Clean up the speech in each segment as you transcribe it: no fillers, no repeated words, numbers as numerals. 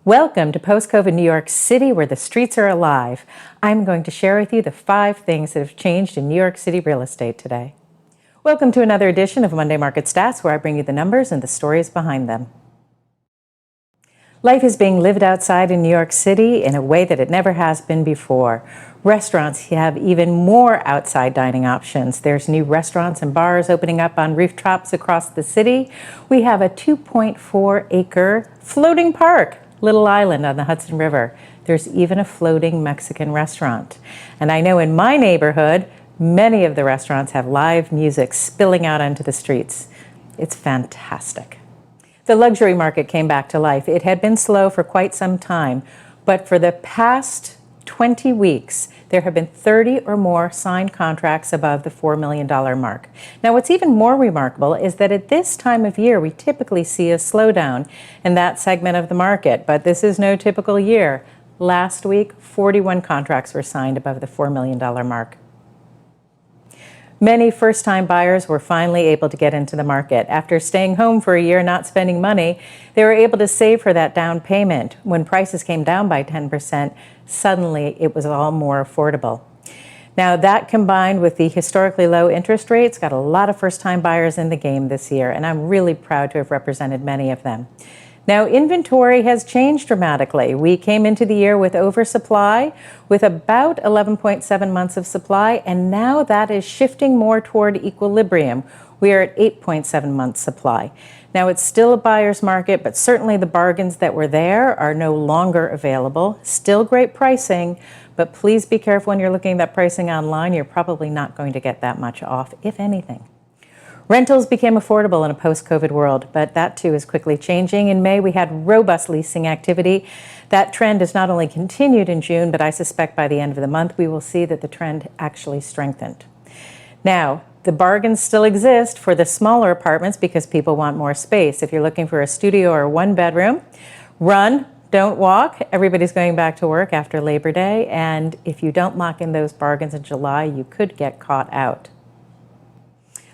Welcome to Post-COVID New York City, where the streets are alive. I'm going to share with you the 5 things that have changed in New York City real estate today. Welcome to another edition of Monday Market Stats, where I bring you the numbers and the stories behind them. Life is being lived outside in New York City in a way that it never has been before. Restaurants have even more outside dining options. There's new restaurants and bars opening up on rooftops across the city. We have a 2.4-acre floating park, Little Island on the Hudson River. There's even a floating Mexican restaurant. And I know in my neighborhood, many of the restaurants have live music spilling out onto the streets. It's fantastic. The luxury market came back to life. It had been slow for quite some time, but for the past 20 weeks, there have been 30 or more signed contracts above the $4 million mark. Now, what's even more remarkable is that at this time of year, we typically see a slowdown in that segment of the market, but this is no typical year. Last week, 41 contracts were signed above the $4 million mark. Many first-time buyers were finally able to get into the market. After staying home for a year, not spending money, they were able to save for that down payment. When prices came down by 10%, suddenly it was all more affordable. Now, that combined with the historically low interest rates got a lot of first-time buyers in the game this year, and I'm really proud to have represented many of them. Now, inventory has changed dramatically. We came into the year with oversupply, with about 11.7 months of supply, and now that is shifting more toward equilibrium. We are at 8.7 months supply. Now, it's still a buyer's market, but certainly the bargains that were there are no longer available. Still great pricing, but please be careful when you're looking at that pricing online. You're probably not going to get that much off, if anything. Rentals became affordable in a post-COVID world, but that too is quickly changing. In May, we had robust leasing activity. That trend has not only continued in June, but I suspect by the end of the month, we will see that the trend actually strengthened. Now, the bargains still exist for the smaller apartments because people want more space. If you're looking for a studio or 1-bedroom, run, don't walk. Everybody's going back to work after Labor Day, and if you don't lock in those bargains in July, you could get caught out.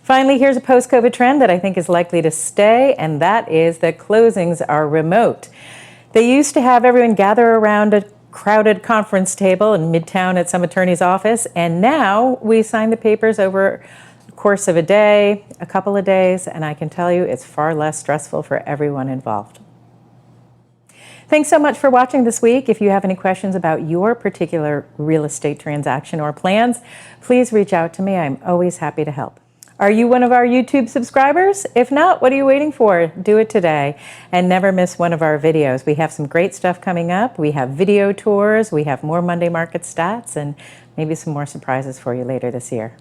Finally, here's a post-COVID trend that I think is likely to stay, and that is that closings are remote. They used to have everyone gather around a crowded conference table in Midtown at some attorney's office, and now we sign the papers over the course of a day, a couple of days, and I can tell you it's far less stressful for everyone involved. Thanks so much for watching this week. If you have any questions about your particular real estate transaction or plans, please reach out to me. I'm always happy to help. Are you one of our YouTube subscribers? If not, what are you waiting for? Do it today and never miss one of our videos. We have some great stuff coming up. We have video tours, we have more Monday Market Stats, and maybe some more surprises for you later this year.